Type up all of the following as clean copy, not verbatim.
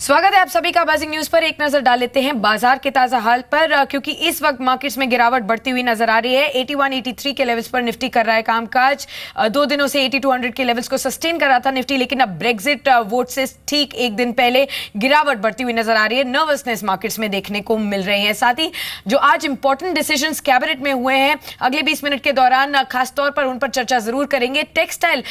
स्वागत है आप सभी का बजिंग न्यूज पर। एक नजर डाल लेते हैं बाजार के ताजा हाल पर, क्योंकि इस वक्त मार्केट्स में गिरावट बढ़ती हुई नजर आ रही है। 81, 83 के लेवल्स पर निफ्टी कर रहा है कामकाज। 2 दिनों से 8200 के लेवल्स को सस्टेन कर रहा था निफ्टी, लेकिन अब ब्रेक्जिट वोट से ठीक एक दिन पहले गिरावट बढ़ती हुई नजर आ रही है। नर्वसनेस मार्केट्स में देखने को मिल रही है। साथ ही जो आज इंपॉर्टेंट डिसीजंस कैबिनेट में हुए हैं, अगले 20 मिनट के दौरान खासतौर पर उन पर चर्चा जरूर करेंगे। टेक्सटाइल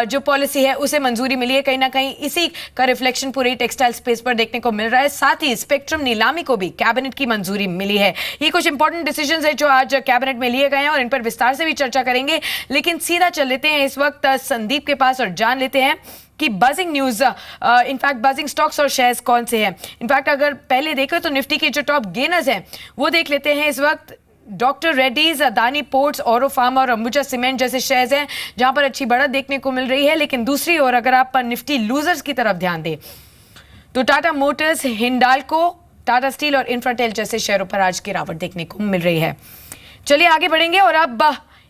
जो पॉलिसी है उसे मंजूरी मिली है, कहीं ना कहीं इसी का रिफ्लेक्शन पूरे टेक्सटाइल स्पेस पर देखने को मिल रहा है। साथ ही स्पेक्ट्रम नीलामी को भी कैबिनेट की मंजूरी मिली है। ये कुछ इंपॉर्टेंट डिसीजंस है जो आज कैबिनेट में लिए गए हैं और इन पर विस्तार से भी चर्चा करेंगे। लेकिन सीधा चल लेते हैं इस वक्त संदीप के पास और जान लेते हैं कि buzzing news, in fact buzzing stocks और शेयर्स कौन से हैं। इनफैक्ट अगर पहले देखें तो निफ्टी के जो टॉप गेनर्स हैं वो देख लेते हैं। इस वक्त डॉक्टर रेड्डीज, अदानी पोर्ट्स, औरो फार्मा और अंबुजा सीमेंट जैसे शेयर्स हैं जहां पर अच्छी बढ़त देखने को मिल रही है। लेकिन दूसरी ओर अगर आप निफ्टी लूजर्स की तरफ ध्यान दें तो टाटा मोटर्स, हिंडाल्को, टाटा स्टील और इंफ्राटेल जैसे शेयरों पर आज गिरावट देखने को मिल रही है। चलिए आगे बढ़ेंगे और अब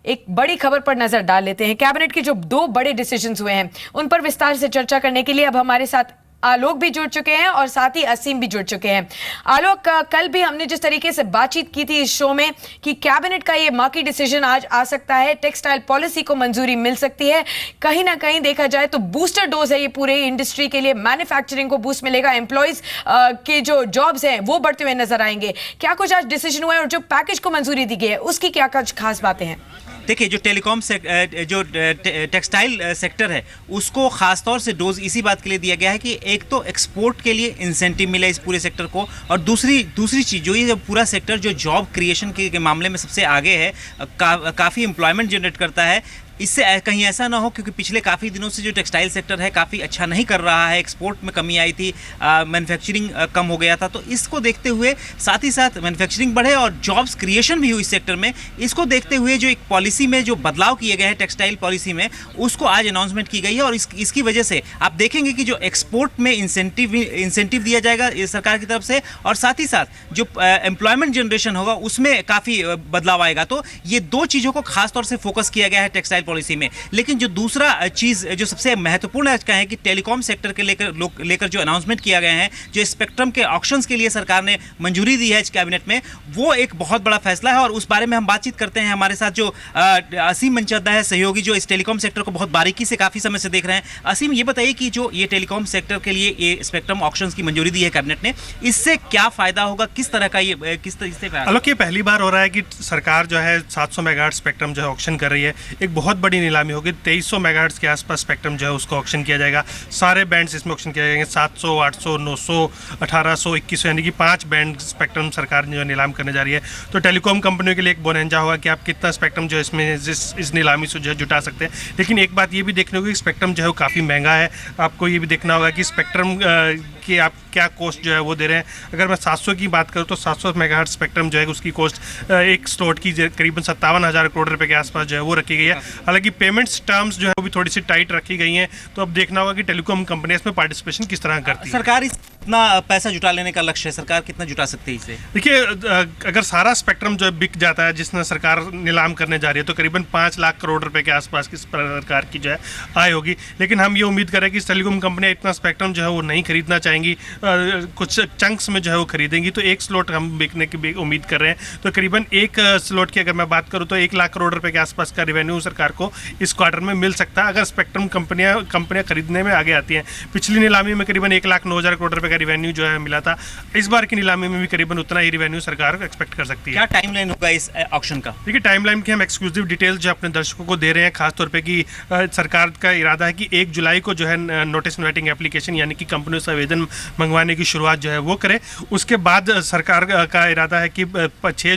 एक बड़ी खबर पर नजर डाल लेते हैं। कैबिनेट के जो 2 बड़े डिसीजंस हुए हैं उन पर विस्तार से चर्चा करने के लिए अब हमारे साथ आलोक भी जुड़ चुके हैं और साथ ही असीम भी जुड़ चुके हैं। आलोक, कल भी हमने जिस तरीके से बातचीत की थी इस शो में कि कैबिनेट का ये मार्की डिसीजन आज आ सकता है, टेक्सटाइल पॉलिसी को मंजूरी मिल सकती है, कहीं ना कहीं देखा जाए तो बूस्टर डोज है ये पूरे इंडस्ट्री के लिए। मैन्युफैक्चरिंग को बूस्ट मिलेगा, एम्प्लॉयज के जो जॉब्स हैं वो बढ़ते हुए नजर आएंगे। क्या कुछ आज डिसीजन हुआ है और जो पैकेज को मंजूरी दी गई है उसकी क्या कुछ खास बातें हैं? देखिए, जो टेक्सटाइल सेक्टर है उसको खासतौर से डोज इसी बात के लिए दिया गया है कि एक तो एक्सपोर्ट के लिए इंसेंटिव मिले इस पूरे सेक्टर को, और दूसरी चीज़ जो ये पूरा सेक्टर जो जॉब क्रिएशन के मामले में सबसे आगे है, काफ़ी एम्प्लॉयमेंट जनरेट करता है। इससे कहीं ऐसा ना हो, क्योंकि पिछले काफ़ी दिनों से जो टेक्सटाइल सेक्टर है काफ़ी अच्छा नहीं कर रहा है, एक्सपोर्ट में कमी आई थी, मैन्युफैक्चरिंग कम हो गया था। तो इसको देखते हुए साथ ही साथ मैन्युफैक्चरिंग बढ़े और जॉब्स क्रिएशन भी हुई इस सेक्टर में, इसको देखते हुए जो एक पॉलिसी में जो बदलाव किए गए हैं टेक्सटाइल पॉलिसी में, उसको आज अनाउंसमेंट की गई है। और इसकी वजह से आप देखेंगे कि जो एक्सपोर्ट में इंसेंटिव दिया जाएगा सरकार की तरफ से, और साथ ही साथ जो एम्प्लॉयमेंट जनरेशन होगा उसमें काफ़ी बदलाव आएगा। तो ये 2 चीज़ों को खासतौर से फोकस किया गया है टेक्सटाइल पॉलिसी में। लेकिन जो दूसरा चीज जो सबसे महत्वपूर्ण आज का है कि टेलीकॉम सेक्टर के लेकर जो अनाउंसमेंट किया गया है, जो स्पेक्ट्रम के ऑक्शंस के लिए सरकार ने मंजूरी दी है इस कैबिनेट में, वो एक बहुत बड़ा फैसला है। और उस बारे में हम बातचीत करते हैं। हमारे साथ जो असीम मंचरदा है, सहयोगी, जो इस टेलीकॉम सेक्टर को बहुत बारीकी से काफी समय से देख रहे हैं। असीम, ये बताइए कि जो ये टेलीकॉम सेक्टर के लिए ये स्पेक्ट्रम ऑक्शंस की मंजूरी दी है कैबिनेट ने, इससे क्या फायदा होगा, किस तरह का ये किस तरह से? ये पहली बार हो रहा है कि सरकार जो है 700 मेगाहर्ट्ज स्पेक्ट्रम जो है ऑक्शन कर रही है। एक बहुत बड़ी नीलामी होगी। 2300 मेगाहर्ट्ज के आसपास स्पेक्ट्रम जो है उसको ऑक्शन किया जाएगा। सारे बैंड्स इसमें ऑक्शन किए जाएंगे, 700, 800, 900, 1800, 2100, यानी कि 5 बैंड स्पेक्ट्रम सरकार जो नीलाम करने जा रही है। तो टेलीकॉम कंपनियों के लिए एक बोनंजा होगा कि आप कितना स्पेक्ट्रम जो है इसमें इस नीलामी से जो है जुटा सकते हैं। लेकिन एक बात ये भी देखने होगी कि स्पेक्ट्रम जो है वो काफ़ी महंगा है। आपको ये भी देखना होगा कि स्पेक्ट्रम कि आप क्या कॉस्ट जो है वो दे रहे हैं। अगर मैं 700 की बात करूँ तो 700 मेगाहर्ट्ज स्पेक्ट्रम जो है उसकी कॉस्ट एक स्लॉट की करीबन 57,000 करोड़ रुपए के आसपास जो है वो रखी गई है। हालांकि पेमेंट्स टर्म्स जो है वो भी थोड़ी सी टाइट रखी गई हैं। तो अब देखना होगा कि टेलीकॉम कंपनी इसमें पार्टिसिपेशन किस तरह करती है। सरकार इतना पैसा जुटा लेने का लक्ष्य है, सरकार कितना जुटा सकती है इसे? देखिए, अगर सारा स्पेक्ट्रम जो है बिक जाता है जिसने सरकार नीलाम करने जा रही है, तो करीबन 5 लाख करोड़ रुपए के आसपास की सरकार की जो है आय होगी। लेकिन हम ये उम्मीद करें कि टेलीकॉम कंपनियां इतना स्पेक्ट्रम जो है वो नहीं खरीदना चाहेंगी, कुछ चंक्स में जो है वो खरीदेंगी। तो एक स्लॉट हम बिकने की उम्मीद कर रहे हैं। तो करीबन एक स्लॉट की अगर मैं बात करूँ तो 1 लाख करोड़ रुपए के आसपास का रेवेन्यू सरकार को इस क्वार्टर में मिल सकता है, अगर स्पेक्ट्रम कंपनियां खरीदने में आगे आती हैं। पिछली नीलामी में करीबन 1,09,000 करोड़ रुपए का रेवेन्यू जो है मिला था। इस बार की नीलामी में भी करीबन उतना ही रेवेन्यू सरकार एक्सपेक्ट कर सकती है। क्या टाइमलाइन होगा इस ऑक्शन का? देखिए, टाइमलाइन की हम एक्सक्लूसिव डिटेल्स जो अपने दर्शकों को दे रहे हैं, खासतौर पे कि सरकार का इरादा है कि 1 जुलाई को जो है नोटिस इनवाइटिंग एप्लीकेशन यानी कि कंपनियों से आवेदन मंगवाने की शुरुआत जो है वो करे। उसके बाद सरकार का इरादा है कि 6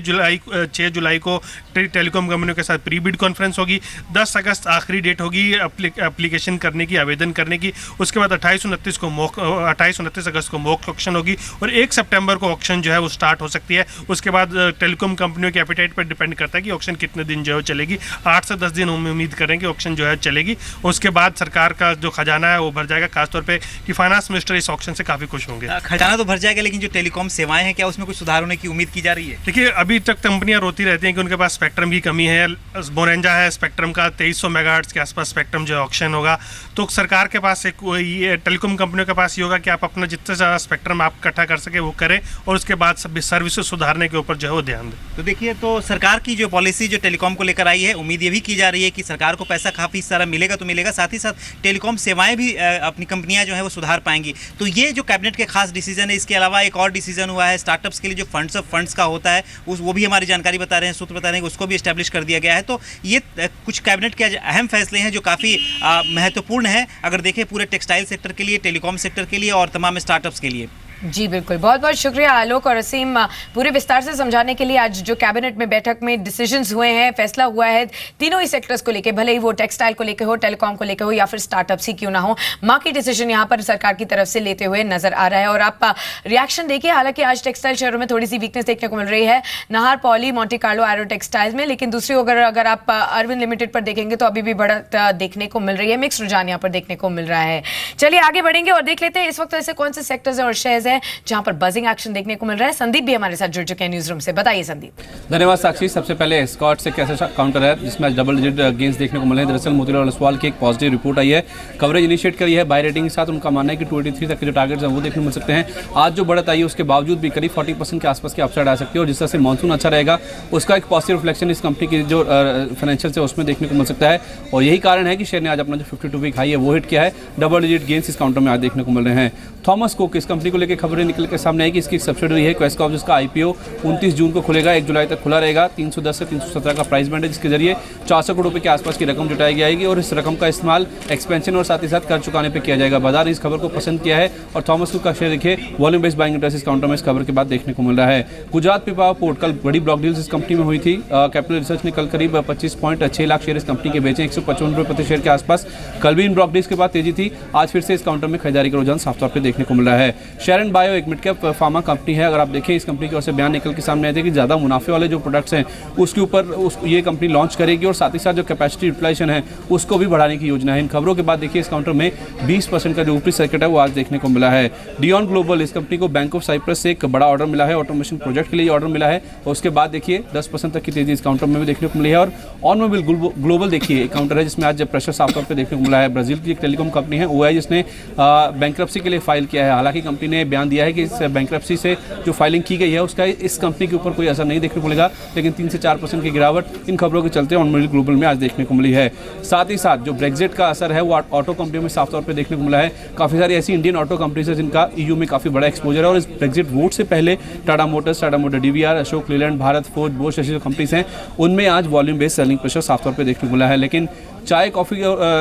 जुलाई को टेलीकॉम कंपनियों के साथ प्री बिड कॉन्फ्रेंस होगी। 10 अगस्त आखिरी डेट होगी एप्लीकेशन करने की, आवेदन करने की। उसके बाद 28-29 अगस्त को मॉक ऑक्शन होगी और 1 सितंबर को ऑक्शन जो है वो स्टार्ट हो सकती है। उसके बाद टेलीकॉम कंपनियों के एपिटाइट पर डिपेंड करता है कि ऑक्शन कितने दिन जो है चलेगी। 8 से 10 दिन हम उम्मीद करें कि ऑक्शन जो है चलेगी। उसके बाद सरकार का जो खजाना है वो भर जाएगा, खासतौर पे कि फाइनेंस मिनिस्टर इस ऑक्शन से काफ़ी खुश होंगे। खजाना तो भर जाएगा, लेकिन जो टेलीकॉम सेवाएं हैं क्या उसमें कुछ सुधार होने की उम्मीद की जा रही है? देखिए, अभी तक कंपनियां रोती रहती हैं कि उनके पास स्पेक्ट्रम की कमी है। बोनेंजा है स्पेक्ट्रम का 2300 मेगाहर्ट्ज़ के आसपास स्पेक्ट्रम जो है ऑक्शन होगा। तो सरकार के पास एक ये टेलीकॉम कंपनियों के पास ये होगा कि आप अपना जितना ज़्यादा स्पेक्ट्रम आप इकट्ठा कर सके वो करें और उसके बाद सभी सर्विसेज सुधारने के ऊपर जो है वो ध्यान दें। तो देखिए, तो सरकार की जो पॉलिसी जो टेलीकॉम को लेकर आई है, उम्मीद ये भी की जा रही है कि सरकार को पैसा काफ़ी सारा मिलेगा तो मिलेगा, साथ ही साथ टेलीकॉम सेवाएं भी अपनी कंपनियां जो है वो सुधार पाएंगी। तो ये जो कैबिनेट के खास डिसीजन है, इसके अलावा एक और डिसीजन हुआ है स्टार्टअप्स के लिए जो फंड्स ऑफ फंड्स का होता है वो भी हमारी जानकारी बता रहे हैं, सूत्र बता रहे हैं कि उसको भी एस्टैब्लिश कर दिया गया है। तो ये कुछ कैबिनेट के अहम फैसले हैं जो काफ़ी महत्वपूर्ण है, अगर देखें पूरे टेक्सटाइल सेक्टर के लिए, टेलीकॉम सेक्टर के लिए और तमाम स्टार्टअप्स के लिए। जी बिल्कुल, बहुत बहुत शुक्रिया आलोक और असीम पूरे विस्तार से समझाने के लिए। आज जो कैबिनेट में बैठक में डिसीजंस हुए हैं, फैसला हुआ है तीनों ही सेक्टर्स को लेके, भले ही वो टेक्सटाइल को लेके हो, टेलीकॉम को लेके हो या फिर स्टार्टअप्स ही क्यों ना हो, मार्केट डिसीजन यहाँ पर सरकार की तरफ से लेते हुए नजर आ रहा है। और आप रिएक्शन देखिए, हालांकि आज टेक्सटाइल शहरों में थोड़ी सी वीकनेस देखने को मिल रही है, Nahar, poly, Monte Carlo, arrow textiles में, लेकिन दूसरी अगर आप अरविंद लिमिटेड पर देखेंगे तो अभी भी बढ़त देखने को मिल रही है, मिक्स रुझान यहाँ पर देखने को मिल रहा है। चलिए आगे बढ़ेंगे और देख लेते हैं इस वक्त ऐसे कौन से सेक्टर्स और शेयर्स हैं जहां पर बजिंग एक्शन देखने को मिल रहा है। संदीप भी हमारे साथ जुड़ चुके हैं न्यूज रूम से, बताइए संदीप। धन्यवाद साक्षी। सबसे पहले एस्कॉर्ट से कैसा काउंटर है जिसमें डबल डिजिट गेंस देखने को मिले हैं। दरअसल मोतीलाल ओसवाल की एक पॉजिटिव रिपोर्ट आई है, कवरेज इनिशिएट करी है बाय रेटिंग के साथ। उनका मानना है कि 23 तक के जो टारगेट्स हैं वो देखने को मिल सकते हैं। आज जो बढ़त आई है उसके बावजूद भी करीब 40% के आसपास की अपसाइड आ सकती है, और जिस तरह से मानसून अच्छा रहेगा उसका एक पॉजिटिव रिफ्लेक्शन इस कंपनी की जो फाइनेंशियल है उसमें देखने को मिल सकता है। और यही कारण है कि शेयर ने आज अपना जो 52 वीक हाई है वो हिट किया है। डबल डिजिट गेंस इस काउंटर में आज देखने को मिल रहे हैं। थॉमस कुक इस कंपनी को लेकर खबरें निकल के सामने आई कि इसकी सब्सिडरी है क्वेस्कॉप, जिसका आईपीओ 29 जून को खुलेगा, 1 जुलाई तक खुला रहेगा। 310 से 317 का प्राइस बैंड है, जिसके जरिए 400 करोड़ रुपए के आसपास की रकम जुटाई जाएगी और इस रकम का इस्तेमाल एक्सपेंशन और साथ ही साथ कर्ज चुकाने पर किया जाएगा। बाजार ने इस खबर को पसंद किया है और थॉमस कुक का शेयर देखिए वॉल्यूम बेस्ड बाइंग इंटरेस्ट इस काउंटर में इस खबर के बाद देखने को मिल रहा है। गुजरात पिपावाव पोर्ट, कल बड़ी ब्लॉक डील्स इस कंपनी में हुई थी। कैपिटल रिसर्च ने कल करीब 25.6 लाख शेयर इस कंपनी के बेचे, 155 रुपये प्रति शेयर के आसपास। कल भी इन ब्लॉक डील्स के बाद तेजी थी, आज फिर से इस काउंटर में खरीदारी का रुझान साफ तौर पर देखने को मिल रहा है। शेरन बायो एक मिड कैप फार्मा कंपनी है। अगर आप देखें इस कंपनी की ओर से बयान निकल के सामने आए थे कि ज़्यादा मुनाफे वाले जो प्रोडक्ट्स हैं उसके ऊपर ये कंपनी लॉन्च करेगी और साथ ही साथ जो कैपेसिटी यूटिलाइजेशन है उसको भी बढ़ाने की योजना है। इन खबरों के बाद देखिए इस काउंटर में 20% का जो ऊपरी सर्किट है वो आज देखने को मिला है। डियॉन ग्लोबल, इस कंपनी को बैंक ऑफ साइप्रस से एक बड़ा ऑर्डर मिला है, ऑटोमेशन प्रोजेक्ट के लिए ऑर्डर मिला है और उसके बाद देखिए 10% तक की तेजी इस काउंटर में भी देखने को मिली है। और ऑनमोबाइल ग्लोबल देखिए एक काउंटर है जिसमें आज प्रेशर साफ तौर पर देखने को मिला है। ब्राजील की एक टेलीकॉम कंपनी है ओआई, जिसने बैंक्रप्सी के लिए फाइल किया है। हालांकि कंपनी ने बयान दिया है कि इस बैंक्रप्सी से जो फाइलिंग की गई है उसका इस कंपनी के ऊपर कोई असर नहीं देखने को मिलेगा, लेकिन 3 से 4% की गिरावट इन खबरों के चलते ऑनमोबाइल ग्लोबल में आज देखने को मिली है। साथ ही साथ जो ब्रेक्जिट का असर है वो ऑटो कंपनियों में साफ तौर पे देखने को मिला है। काफ़ी सारी ऐसी इंडियन ऑटो कंपनीज है जिनका ईयू में काफ़ी बड़ा एक्सपोजर है और इस ब्रेक्जिट वोट से पहले Tata motor DVR, Ashok Leyland, Bharat Forge, Bosch ऐसी जो कंपनीज हैं उनमें आज वॉल्यूम बेस्ड सेलिंग प्रेशर साफ तौर पर देखने को मिला है। लेकिन चाय कॉफ़ी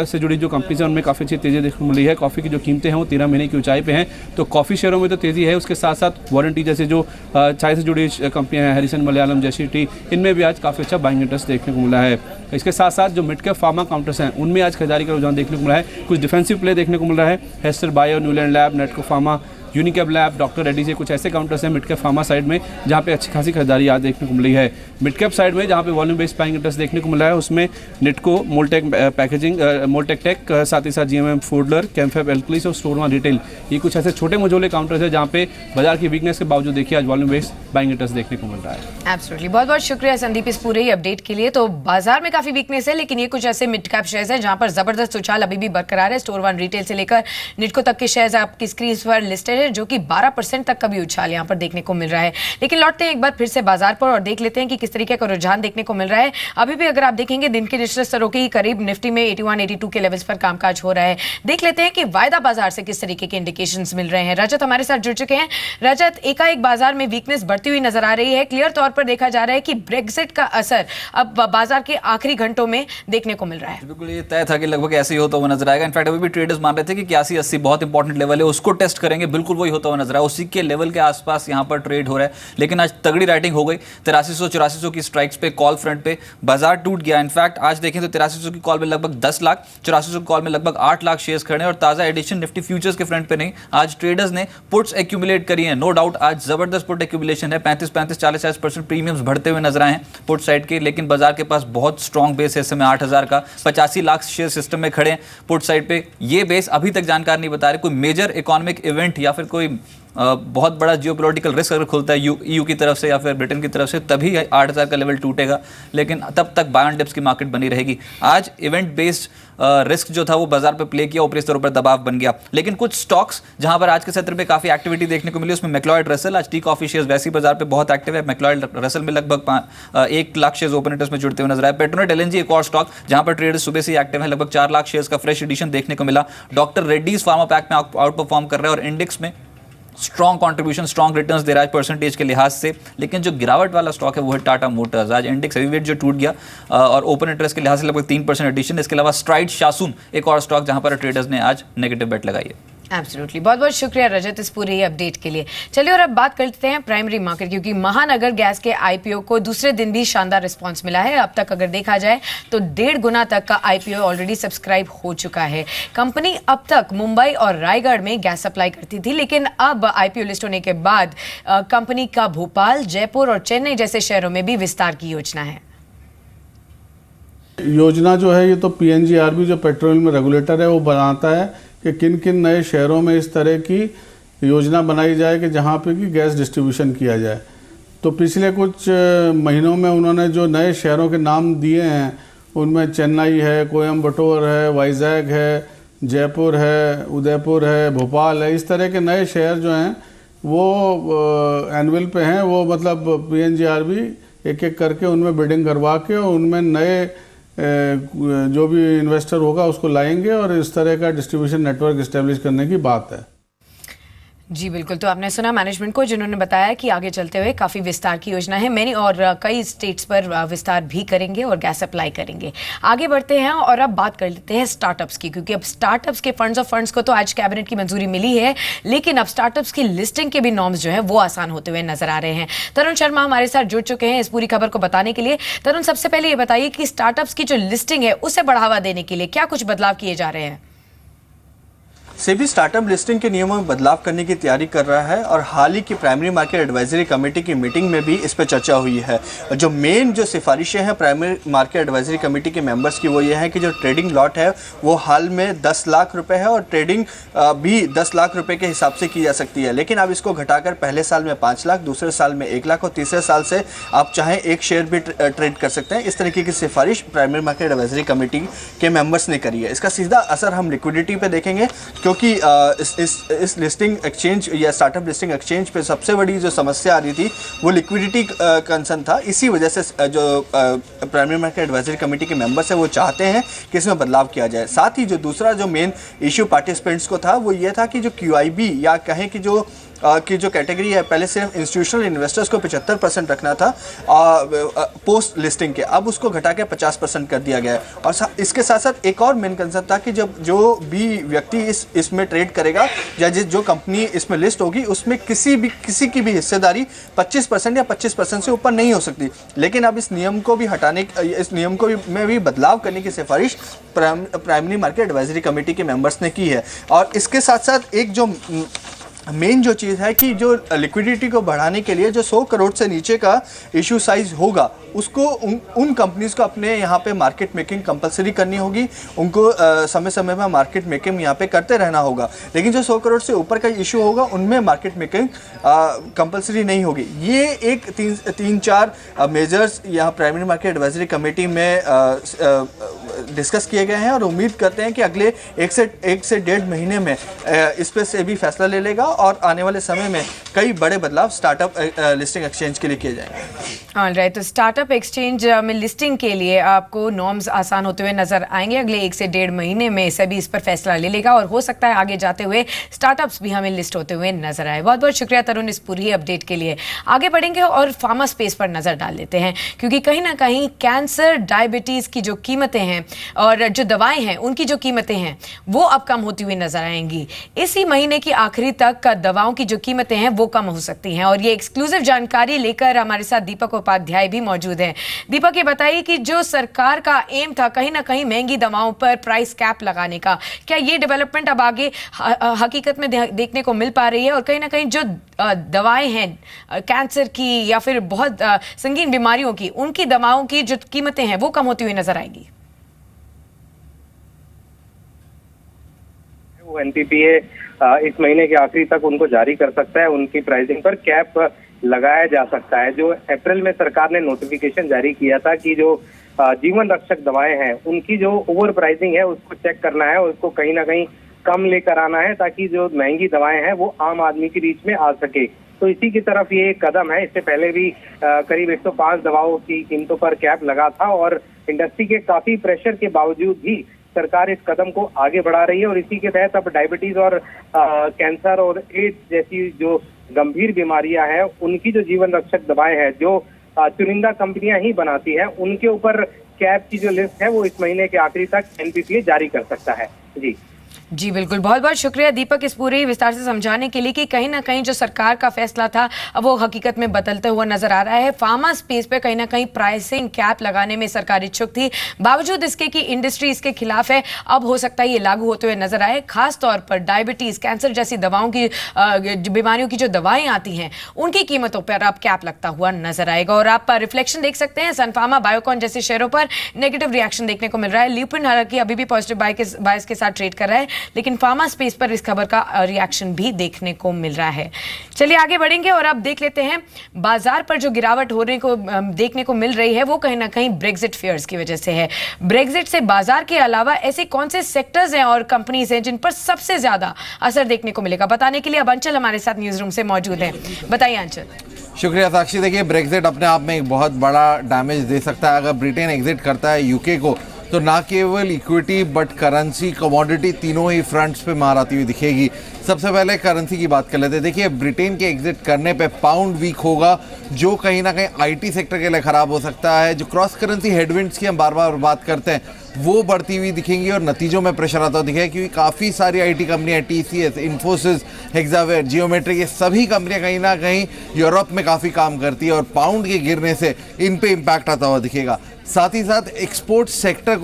से जुड़ी जो कंपनीज हैं उनमें काफ़ी अच्छी तेज़ी देखने को मिली है। कॉफ़ी की जो कीमतें हैं वो 13 महीने की ऊंचाई पे हैं, तो कॉफ़ी शेयरों में तो तेज़ी है। उसके साथ साथ वारंटी जैसे जो चाय से जुड़ी कंपनियां हैं, हैरिसन मलयालम जैसी टी, इनमें भी आज काफ़ी अच्छा बाइंग इंटरेस्ट देखने को मिला है। इसके साथ साथ जो मिड कैप फार्मा काउंटर्स हैं उनमें आज खरीदारी का रुझान देखने को मिला है। कुछ डिफेंसिव प्ले देखने को मिल रहा है। Hester bio, Newland lab, नेटको pharma, यूनिकैब lab, doctor Reddy से कुछ ऐसे काउंटर्स हैं मिड कैप फार्मा साइड में जहाँ पे अच्छी खासी खरीदारी आज देखने को मिली है। मिड कैप साइड में जहाँ पे वॉल्यूम बेस्ड बाइंग इंटरेस्ट देखने को मिला है उसमें निटको, मोल्टेक पैकेजिंग, मोल्टेक टेक, साथ ही साथ जीएमएम फूडलर, कैम्फेब एल्कलीस और स्टोरमा रिटेल, ये कुछ ऐसे छोटे मझोले काउंटर्स हैं जहाँ पे बाजार की वीकनेस के बावजूद देखिए आज वॉल्यूम बेस्ड बाइंग इंटरेस्ट देखने को मिल रहा है। एब्सोल्युटली, बहुत बहुत शुक्रिया संदीप इस पूरे अपडेट के लिए। तो बाजार में काफी वीकनेस है, लेकिन ये कुछ ऐसे मिड कैप शेयर्स हैं जहाँ पर जबरदस्त उछाल अभी भी बरकरार है। स्टोर वन रिटेल से लेकर निटको तक के शेयर्स आपकी स्क्रीन पर लिस्टेड है, जो कि 12% तक का भी उछाल यहाँ पर देखने को मिल रहा है। लेकिन लौटते हैं एक बार फिर से बाजार पर और देख लेते हैं कि किस तरीके का रुझान देखने को मिल रहा है। अभी भी अगर आप देखेंगे दिन के निचले स्तरों के करीब निफ्टी में 81-82 के लेवल्स पर कामकाज हो रहा है। देख लेते हैं कि वायदा बाजार से किस तरीके के इंडिकेशंस मिल रहे हैं। रजत हमारे साथ जुड़ चुके हैं। रजत, एकाएक बाजार में वीकनेस बढ़ती हुई नजर आ रही है। क्लियर तौर पर देखा जा रहा है कि ब्रेक्जिट का असर अब बाजार के आखिरी घंटों में देखने को मिल रहा है। बिल्कुल ये तय था कि लगभग ऐसे ही होता हुआ नजर आएगा। इनफैक्ट अभी भी ट्रेडर्स मान रहे थे कि 81-80 बहुत इंपॉर्टेंट लेवल है, उसको टेस्ट करेंगे, बिल्कुल वही होता हुआ नजर आया। उसी के लेवल के आसपास यहाँ पर ट्रेड हो रहा है, लेकिन आज तगड़ी राइटिंग हो गई। 8300-8400 की स्ट्राइक्स पे कॉल फ्रंट पे बाजार टूट गया। इनफैक्ट आज देखें तो 8300 की कॉल में लगभग 10 लाख, 8400 की कॉल में लगभग 8 लाख शेयर्स खड़े हैं और ताजा एडिशन निफ्टी फ्यूचर्स के फ्रंट पे नहीं, आज ट्रेडर्स ने पुट्स एक्यूमुलेट करी हैं। नो डाउट आज जबरदस्त पुट एक्यूमुलेशन है, 35-35, 40-40% प्रीमियम्स बढ़ते हुए नजर आए हैं पुट साइड के। लेकिन बाजार के पास बहुत स्ट्रॉन्ग बेस है इस समय 8000 का, 85 लाख शेयर सिस्टम में खड़े हैं पुट साइड पे। ये बेस अभी तक जानकार नहीं बता रहे कोई मेजर इकोनॉमिक इवेंट या फिर कोई बहुत बड़ा जियोपॉलिटिकल रिस्क अगर खुलता है ईयू की तरफ से या फिर ब्रिटेन की तरफ से, तभी 8000 का लेवल टूटेगा, लेकिन तब तक बाय ऑन डिप्स की मार्केट बनी रहेगी। आज इवेंट बेस्ड रिस्क जो था वो बाजार पे प्ले किया, ऊपरी स्तरों पर दबाव बन गया। लेकिन कुछ स्टॉक्स जहां पर आज के सत्र में काफी एक्टिविटी देखने को मिली, उसमें मैक्लॉयड रसेल, आज टी कॉफी शेयर्स वैसी बाजार पे बहुत एक्टिव है। मैक्लॉयड रसेल में लगभग 1 लाख शेयर्स ओपन इंटरेस्ट में जुड़ते हुए नजर आए। पेट्रोनेट एलएनजी एक और स्टॉक जहां पर ट्रेडर्स सुबह से एक्टिव है, लगभग 4 लाख शेयर्स का फ्रेश एडिशन देखने को मिला। डॉक्टर रेड्डीज फार्मा पैक में आउट परफॉर्म कर रहा है और इंडेक्स में स्ट्रॉन्ग कंट्रीब्यूशन, स्ट्रॉन्ग रिटर्न्स दे रहा है परसेंटेज के लिहाज से। लेकिन जो गिरावट वाला स्टॉक है वो है टाटा मोटर्स। आज इंडेक्स हेवीवेट जो टूट गया और ओपन इंटरेस्ट के लिहाज से लगभग 3% एडिशन। इसके अलावा स्ट्राइड शासून एक और स्टॉक जहां पर ट्रेडर्स ने आज नेगेटिव बेट लगाई है। एब्सोल्युटली, बहुत बहुत शुक्रिया रजत इस पूरे अपडेट के लिए। चलिए और अब बात करते हैं प्राइमरी मार्केट, क्योंकि महानगर गैस के आईपीओ को दूसरे दिन भी शानदार रिस्पांस मिला है। अब तक अगर देखा जाए तो 1.5 गुना तक का आईपीओ ऑलरेडी सब्सक्राइब हो चुका है। कंपनी अब तक मुंबई और रायगढ़ में गैस सप्लाई करती थी, लेकिन अब आईपीओ लिस्ट होने के बाद कंपनी का भोपाल, जयपुर और चेन्नई जैसे शहरों में भी विस्तार की योजना है। योजना जो है ये तो पीएनजीआरबी जो पेट्रोलियम में रेगुलेटर है वो बनाता है कि किन किन नए शहरों में इस तरह की योजना बनाई जाए कि जहाँ पे कि गैस डिस्ट्रीब्यूशन किया जाए। तो पिछले कुछ महीनों में उन्होंने जो नए शहरों के नाम दिए हैं उनमें चेन्नई है, कोयम्बटूर है, वाइजैग है, जयपुर है, उदयपुर है, भोपाल है। इस तरह के नए शहर जो हैं वो एनुअल पे हैं, वो मतलब पीएनजीआरबी एक एक करके उनमें बिडिंग करवा के और उनमें नए जो भी इन्वेस्टर होगा उसको लाएंगे और इस तरह का डिस्ट्रीब्यूशन नेटवर्क इस्टेब्लिश करने की बात है। जी बिल्कुल, तो आपने सुना मैनेजमेंट को, जिन्होंने बताया कि आगे चलते हुए काफ़ी विस्तार की योजना है। मैंने और कई स्टेट्स पर विस्तार भी करेंगे और गैस सप्लाई करेंगे। आगे बढ़ते हैं और अब बात कर लेते हैं स्टार्टअप्स की, क्योंकि अब स्टार्टअप्स के फंड्स को तो आज कैबिनेट की मंजूरी मिली है, लेकिन अब स्टार्टअप्स की लिस्टिंग के भी नॉर्म्स जो है वो आसान होते हुए नजर आ रहे हैं। तरुण शर्मा हमारे साथ जुड़ चुके हैं इस पूरी खबर को बताने के लिए। तरुण, सबसे पहले ये बताइए कि स्टार्टअप्स की जो लिस्टिंग है उसे बढ़ावा देने के लिए क्या कुछ बदलाव किए जा रहे हैं? सेबी स्टार्टअप लिस्टिंग के नियमों में बदलाव करने की तैयारी कर रहा है और हाल ही की प्राइमरी मार्केट एडवाइजरी कमेटी की मीटिंग में भी इस पर चर्चा हुई है। जो मेन जो सिफारिशें हैं प्राइमरी मार्केट एडवाइजरी कमेटी के मेंबर्स की वो ये है कि जो ट्रेडिंग लॉट है वो हाल में 10 लाख रुपए है और ट्रेडिंग भी 10 लाख रुपए के हिसाब से की जा सकती है, लेकिन अब इसको घटाकर पहले साल में 5 लाख, दूसरे साल में 1 लाख और तीसरे साल से आप चाहें 1 शेयर भी ट्रेड कर सकते हैं। इस तरीके की सिफारिश प्राइमरी मार्केट एडवाइजरी कमेटी के मेंबर्स ने करी है। इसका सीधा असर हम लिक्विडिटी पे देखेंगे, क्योंकि इस लिस्टिंग एक्सचेंज या स्टार्टअप लिस्टिंग एक्सचेंज पे सबसे बड़ी जो समस्या आ रही थी वो लिक्विडिटी कंसर्न था। इसी वजह से जो प्राइमरी मार्केट एडवाइजरी कमेटी के मेंबर्स हैं वो चाहते हैं कि इसमें बदलाव किया जाए। साथ ही जो दूसरा जो मेन इशू पार्टिसिपेंट्स को था वो ये था कि जो QIB या कहें कि जो कैटेगरी है, पहले सिर्फ इंस्टीट्यूशनल इन्वेस्टर्स को 75% रखना था पोस्ट लिस्टिंग के, अब उसको घटा के 50% कर दिया गया है। और इसके साथ साथ एक और मेन कंसर्न था कि जब जो भी व्यक्ति इसमें ट्रेड करेगा या जो कंपनी इसमें लिस्ट होगी उसमें किसी की भी हिस्सेदारी 25% या 25% से ऊपर नहीं हो सकती। लेकिन अब इस नियम को भी हटाने, इस नियम को में भी बदलाव करने की सिफारिश प्राइमरी मार्केट एडवाइजरी कमेटी के मेंबर्स ने की है। और इसके साथ साथ एक जो मेन जो चीज़ है कि जो लिक्विडिटी को बढ़ाने के लिए जो 100 करोड़ से नीचे का इशू साइज होगा उसको उन कंपनीज को अपने यहाँ पे मार्केट मेकिंग कंपलसरी करनी होगी, उनको समय समय में मार्केट मेकिंग यहाँ पे करते रहना होगा। लेकिन जो 100 करोड़ से ऊपर का इशू होगा उनमें मार्केट मेकिंग कंपलसरी नहीं होगी। ये एक 3-4 मेजर्स यहाँ प्राइमरी मार्केट एडवाइजरी कमेटी में डिस्कस किए गए हैं और उम्मीद करते हैं कि अगले 1 से 1.5 महीने में इस पर से भी फैसला ले लेगा और आने वाले समय में कई बड़े बदलाव स्टार्टअप लिस्टिंग एक्सचेंज के लिए किए जाएंगे। ऑलराइट, तो स्टार्टअप एक्सचेंज में लिस्टिंग के लिए आपको नॉर्म्स आसान होते हुए नजर आएंगे। अगले 1 से 1.5 महीने में सेबी इस पर फैसला ले लेगा और हो सकता है आगे जाते हुए स्टार्टअप्स भी हमें लिस्ट होते हुए नजर आए। बहुत बहुत शुक्रिया तरुण इस पूरी अपडेट के लिए। आगे बढ़ेंगे और फार्मा स्पेस पर नजर डाल लेते हैं, क्योंकि कहीं ना कहीं कैंसर, डायबिटीज की जो कीमतें हैं और जो दवाएं हैं उनकी जो कीमतें हैं वो अब कम होती हुई नजर आएंगी। इसी महीने की आखिरी तक दवाओं की जो कीमतें हैं वो कम हो सकती हैं और ये एक्सक्लूसिव जानकारी लेकर हमारे साथ दीपक उपाध्याय भी मौजूद हैं। दीपक, ये बताइए कि जो सरकार का एम था कहीं ना कहीं महंगी दवाओं पर प्राइस कैप लगाने का, क्या ये डेवलपमेंट अब आगे हकीकत में देखने को मिल पा रही है और कहीं ना कहीं जो दवाएं हैं कैंसर की या फिर बहुत संगीन बीमारियों की, उनकी दवाओं की जो कीमतें हैं वो कम होती हुई नजर आएंगी? वो एनपीपीए इस महीने के आखिरी तक उनको जारी कर सकता है। उनकी प्राइसिंग पर कैप लगाया जा सकता है। जो अप्रैल में सरकार ने नोटिफिकेशन जारी किया था कि जो जीवन रक्षक दवाएं हैं उनकी जो ओवर प्राइसिंग है उसको चेक करना है, उसको कहीं ना कहीं कम लेकर आना है, ताकि जो महंगी दवाएं हैं वो आम आदमी की रीच में आ सके। तो इसी की तरफ ये एक कदम है। इससे पहले भी करीब 105 दवाओं की कीमतों पर कैप लगा था और इंडस्ट्री के काफी प्रेशर के बावजूद भी सरकार इस कदम को आगे बढ़ा रही है और इसी के तहत अब डायबिटीज और कैंसर और एड्स जैसी जो गंभीर बीमारियां हैं उनकी जो जीवन रक्षक दवाएं हैं जो चुनिंदा कंपनियां ही बनाती हैं उनके ऊपर कैप की जो लिस्ट है वो इस महीने के आखिरी तक एनपीपीए जारी कर सकता है। जी बिल्कुल, बहुत बहुत शुक्रिया दीपक इस पूरे विस्तार से समझाने के लिए कि कहीं ना कहीं जो सरकार का फैसला था अब वो हकीकत में बदलते हुआ नजर आ रहा है। फार्मा स्पेस पे कहीं ना कहीं प्राइसिंग कैप लगाने में सरकार इच्छुक थी, बावजूद इसके कि इंडस्ट्री इसके खिलाफ है। अब हो सकता है ये लागू होते हुए नजर आए, खास तौर पर डायबिटीज कैंसर जैसी दवाओं की बीमारियों की जो दवाएं आती हैं उनकी कीमतों पर अब कैप लगता हुआ नजर आएगा। और आप रिफ्लेक्शन देख सकते हैं सनफार्मा बायोकॉन जैसे शेयरों पर नेगेटिव रिएक्शन देखने को मिल रहा है। ल्यूपिन हालांकि अभी भी पॉजिटिव बायस के साथ ट्रेड कर रहा है, लेकिन फार्मा स्पेस पर इस खबर का रिएक्शन भी देखने को मिल रहा है। चलिए आगे बढ़ेंगे और अब देख लेते हैं बाजार पर जो गिरावट होने को देखने को मिल रही है वो कहीं ना कहीं ब्रेक्जिट फियर्स की वजह से है। ब्रेक्जिट से बाजार के अलावा ऐसे कौन से सेक्टर्स हैं और कंपनीज हैं जिन पर सबसे ज्यादा असर देखने को मिलेगा, बताने के लिए अब अंचल हमारे साथ न्यूज रूम से मौजूद है। बताइए अंचल। शुक्रिया साक्षी। देखिए, ब्रेक्जिट अपने आप में एक बहुत बड़ा डैमेज दे सकता है। अगर ब्रिटेन एग्जिट करता है यूके को तो ना केवल इक्विटी बट करेंसी कमोडिटी तीनों ही फ्रंट्स पे मार आती हुई दिखेगी। सबसे पहले करेंसी की बात कर लेते हैं। देखिए, ब्रिटेन के एग्जिट करने पे पाउंड वीक होगा जो कहीं ना कहीं आईटी सेक्टर के लिए ख़राब हो सकता है। जो क्रॉस करेंसी हेडविंड्स की हम बार बार बात करते हैं वो बढ़ती हुई दिखेंगी और नतीजों में प्रेशर आता हुआ दिखेगा, क्योंकि काफ़ी सारी आईटी कंपनियां TCS, इन्फोसिस, हेक्सावेयर, जियोमेट्रिक, ये सभी कंपनियां कहीं ना कहीं यूरोप में काफ़ी काम करती है और पाउंड के गिरने से इन पे इम्पैक्ट आता हुआ दिखेगा। साथ ही साथ एक्सपोर्ट सेक्टर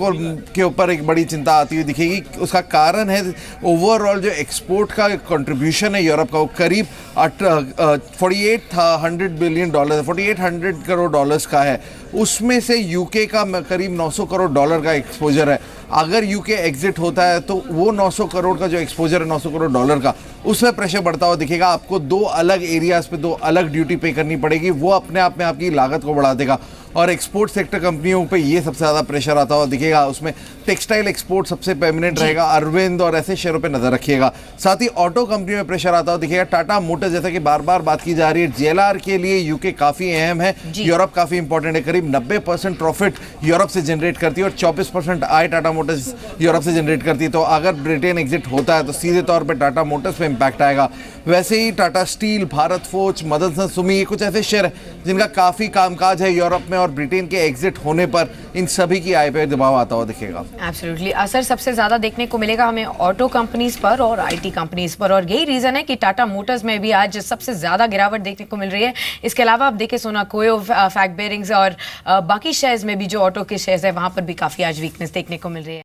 के ऊपर एक बड़ी चिंता आती हुई दिखेगी। उसका कारण है ओवरऑल जो एक्सपोर्ट का कंट्रीब्यूशन है यूरोप का वो करीब 4800 बिलियन डॉलर, 4800 करोड़ डॉलर्स का है। उसमें से यूके का करीब 900 करोड़ डॉलर का एक्सपोजर है। अगर यूके एग्जिट होता है तो वो 900 करोड़ का जो एक्सपोजर है 900 करोड़ डॉलर का, उसमें प्रेशर बढ़ता हुआ दिखेगा। आपको दो अलग एरियाज पे दो अलग ड्यूटी पे करनी पड़ेगी, वो अपने आप में आपकी लागत को बढ़ा देगा और एक्सपोर्ट सेक्टर कंपनियों पे ये सबसे ज़्यादा प्रेशर आता हुआ दिखेगा। उसमें टेक्सटाइल एक्सपोर्ट सबसे पेमिनेंट रहेगा, अरविंद और ऐसे शेयरों पे नजर रखिएगा। साथ ही ऑटो कंपनियों में प्रेशर आता हुआ दिखेगा। टाटा मोटर्स, जैसा कि बार बार बात की जा रही है, JLR के लिए यूके काफ़ी अहम है, यूरोप काफ़ी इंपॉर्टेंट है। करीब 90% प्रॉफिट यूरोप से जनरेट करती है और 24% आय टाटा मोटर्स यूरोप से जनरेट करती है। तो अगर ब्रिटेन एग्जिट होता है तो सीधे तौर पर टाटा मोटर्स पे इम्पैक्ट आएगा। वैसे ही टाटा स्टील, भारत फोर्ज, मदनसन सुमी, ये कुछ ऐसे शेयर हैं जिनका काफ़ी कामकाज है यूरोप में और ब्रिटेन के एग्जिट होने पर इन सभी की आय पर दबाव आता हुआ दिखेगा। एब्सोल्युटली, असर सबसे ज्यादा देखने को मिलेगा हमें ऑटो कंपनीज पर और आईटी कंपनीज पर, और यही रीजन है कि टाटा मोटर्स में भी आज सबसे ज्यादा गिरावट देखने को मिल रही है। इसके अलावा आप देखिए सोनाकोयो, फैक्ट बेयरिंग्स और बाकी शेयर्स में भी जो ऑटो के शेयर्स है वहां पर भी काफी आज वीकनेस देखने को मिल रही है।